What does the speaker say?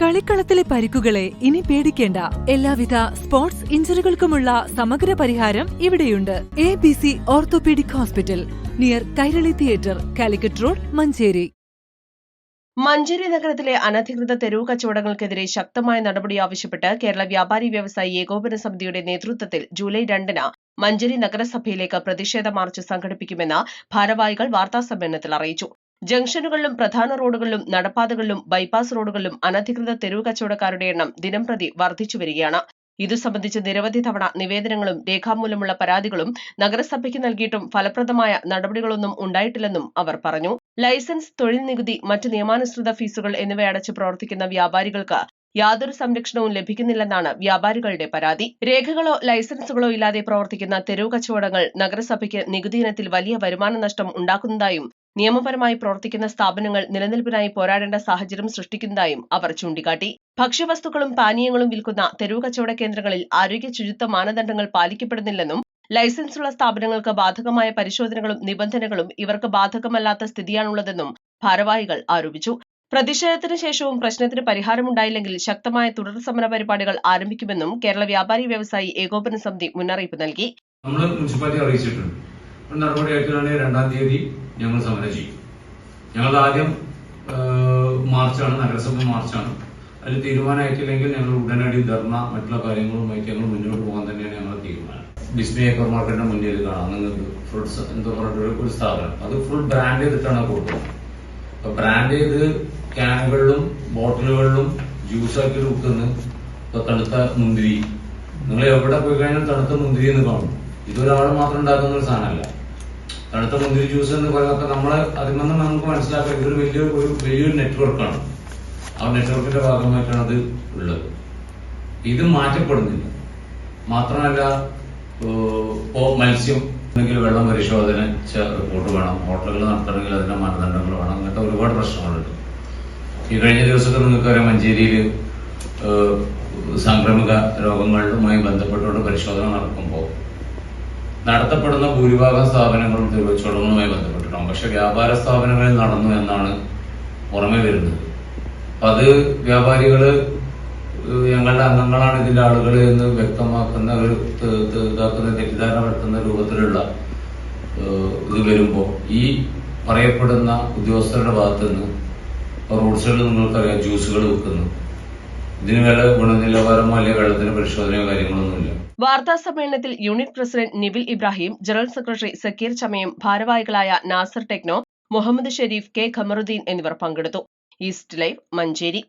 കളിക്കളത്തിലെ പരിക്കുകളെ ഇനി പേടിക്കേണ്ട. എല്ലാവിധ സ്പോർട്സ് ഇഞ്ചുറികൾക്കുമുള്ള സമഗ്ര പരിഹാരം ഇവിടെയുണ്ട്. ABC orthopaedic hospital, near Kairali theatre, Calicut road, Manjeri. Manjeri നഗരത്തിലെ അനധികൃത തെരുവ് കച്ചവടങ്ങൾക്കെതിരെ ശക്തമായ നടപടി ആവശ്യപ്പെട്ട് കേരള വ്യാപാരി വ്യവസായി ഏകോപന സമിതിയുടെ നേതൃത്വത്തിൽ ജൂലൈ 2-ന് മഞ്ചേരി നഗരസഭയിലേക്ക് പ്രതിഷേധ മാർച്ച് സംഘടിപ്പിക്കുമെന്ന് ഭാരവാഹികൾ വാർത്താസമ്മേളനത്തിൽ അറിയിച്ചു. ജംഗ്ഷനുകളിലും പ്രധാന റോഡുകളിലും നടപ്പാതകളിലും ബൈപ്പാസ് റോഡുകളിലും അനധികൃത തെരുവ് കച്ചവടക്കാരുടെ എണ്ണം ദിനംപ്രതി വർദ്ധിച്ചുവരികയാണ്. ഇതു സംബന്ധിച്ച് നിരവധി തവണ നിവേദനങ്ങളും രേഖാമൂലമുള്ള പരാതികളും നഗരസഭയ്ക്ക് നൽകിയിട്ടും ഫലപ്രദമായ നടപടികളൊന്നും ഉണ്ടായിട്ടില്ലെന്നും അവർ പറഞ്ഞു. ലൈസൻസ്, തൊഴിൽ നികുതി, മറ്റ് നിയമാനുസൃത ഫീസുകൾ എന്നിവ അടച്ച് പ്രവർത്തിക്കുന്ന വ്യാപാരികൾക്ക് യാതൊരു സംരക്ഷണവും ലഭിക്കുന്നില്ലെന്നാണ് വ്യാപാരികളുടെ പരാതി. രേഖകളോ ലൈസൻസുകളോ ഇല്ലാതെ പ്രവർത്തിക്കുന്ന തെരുവ് കച്ചവടങ്ങൾ നഗരസഭയ്ക്ക് നികുതി ഇനത്തിൽ വലിയ വരുമാന നഷ്ടം ഉണ്ടാക്കുന്നതായും നിയമപരമായി പ്രവർത്തിക്കുന്ന സ്ഥാപനങ്ങൾ നിലനിൽപ്പിനായി പോരാടേണ്ട സാഹചര്യം സൃഷ്ടിക്കുന്നതായും അവർ ചൂണ്ടിക്കാട്ടി. ഭക്ഷ്യവസ്തുക്കളും പാനീയങ്ങളും വിൽക്കുന്ന തെരുവ് കച്ചവട കേന്ദ്രങ്ങളിൽ ആരോഗ്യ ശുചിത്വ മാനദണ്ഡങ്ങൾ പാലിക്കപ്പെടുന്നില്ലെന്നും ലൈസൻസുള്ള സ്ഥാപനങ്ങൾക്ക് ബാധകമായ പരിശോധനകളും നിബന്ധനകളും ഇവർക്ക് ബാധകമല്ലാത്ത സ്ഥിതിയാണുള്ളതെന്നും ഭാരവാഹികൾ ആരോപിച്ചു. പ്രതിഷേധത്തിന് ശേഷവും പ്രശ്നത്തിന് പരിഹാരമുണ്ടായില്ലെങ്കിൽ ശക്തമായ തുടർ സമര പരിപാടികൾ ആരംഭിക്കുമെന്നും കേരള വ്യാപാരി വ്യവസായി ഏകോപന സമിതി മുന്നറിയിപ്പ് നൽകി. മുനിസിപ്പാലിറ്റി അറിയിച്ചിട്ടുണ്ട്. നടപടിയായിട്ടാണ് 2-ാം തീയതി ഞങ്ങൾ സമരം ചെയ്യും. ഞങ്ങൾ ആദ്യം മാർച്ചാണ്, നഗരസഭ മാർച്ചാണ്. അതിൽ തീരുമാനമായിട്ടില്ലെങ്കിൽ ഞങ്ങൾ ഉടനടി ധർണ മറ്റുള്ള കാര്യങ്ങളുമായിട്ട് ഞങ്ങൾ മുന്നോട്ട് പോകാൻ തന്നെയാണ് ഞങ്ങളുടെ തീരുമാനം. ഡിസ്നി ഹൈപ്പർ മാർക്കറ്റിന്റെ മുന്നിൽ കാണാം നിങ്ങൾക്ക് ഫ്രൂട്ട്സ് എന്താ പറഞ്ഞിട്ട് ഒരു സ്ഥാപനം, അത് ഫുൾ ബ്രാൻഡ് ചെയ്തിട്ടാണ് കൊടുക്കുന്നത്. അപ്പൊ ബ്രാൻഡ് ചെയ്ത് ക്യാനുകളിലും ബോട്ടിലുകളിലും ജ്യൂസാക്കി വിൽക്കുന്നു. ഇപ്പൊ തണുത്ത മുന്തിരി, നിങ്ങൾ എവിടെ പോയി കഴിഞ്ഞാൽ തണുത്ത മുന്തിരി എന്ന് കാണും. ഇതൊരാൾ മാത്രം ഉണ്ടാക്കുന്ന ഒരു സാധനമല്ല. തണുത്ത മുന്തിരി ജ്യൂസ് എന്ന് പറയുമ്പോൾ നമ്മള് അതിൽ നിന്ന് നമുക്ക് മനസ്സിലാക്കാം ഇതൊരു വലിയൊരു നെറ്റ്വർക്കാണ്. ആ നെറ്റ്വർക്കിന്റെ ഭാഗമായിട്ടാണ് അത് ഉള്ളത്. ഇത് മാറ്റപ്പെടുന്നില്ല. മാത്രമല്ല, ഇപ്പോ മത്സ്യം അല്ലെങ്കിൽ വെള്ളം പരിശോധന റിപ്പോർട്ട് വേണം, ഹോട്ടലുകൾ നടത്തണമെങ്കിൽ അതിന്റെ മാനദണ്ഡങ്ങൾ വേണം. അങ്ങനത്തെ ഒരുപാട് പ്രശ്നങ്ങളുണ്ട്. ഈ കഴിഞ്ഞ ദിവസമൊക്കെ നിങ്ങൾക്കറിയാം, മഞ്ചേരിയിൽ സാംക്രമിക രോഗങ്ങളുമായി ബന്ധപ്പെട്ടുകൊണ്ട് പരിശോധന നടക്കുമ്പോൾ നടത്തപ്പെടുന്ന ഭൂരിഭാഗം സ്ഥാപനങ്ങളും തെരുവച്ചവടങ്ങളുമായി ബന്ധപ്പെട്ടിട്ടാണ്. പക്ഷെ വ്യാപാര സ്ഥാപനങ്ങളിൽ നടന്നു എന്നാണ് പുറമെ വരുന്നത്. അത് വ്യാപാരികള് ഞങ്ങളുടെ അംഗങ്ങളാണ് ഇതിന്റെ ആളുകൾ എന്ന് വ്യക്തമാക്കുന്ന ഒരു തെറ്റിദ്ധാരണ വരുത്തുന്ന രൂപത്തിലുള്ള ഇത് വരുമ്പോ ഈ പറയപ്പെടുന്ന ഉദ്യോഗസ്ഥരുടെ ഭാഗത്ത് നിന്ന് റോഡ് സൈഡിൽ നിങ്ങൾക്കറിയാം ജ്യൂസുകൾ വിൽക്കുന്നു. ഇതിന് വില ഗുണനിലവാരമോ അല്ലെങ്കിൽ വെള്ളത്തിന് പരിശോധനയോ കാര്യങ്ങളൊന്നുമില്ല. വാർത്താ സമ്മേളനത്തിൽ unit president Nibil Ibrahim, general secretary Sakkeer Chamayam, ഭാരവാഹികളായ നാസർ ടെക്നോ, മുഹമ്മദ് ഷെരീഫ്, കെ ഖമറുദ്ദീൻ എന്നിവർ പങ്കെടുത്തു. East live, Manjeri.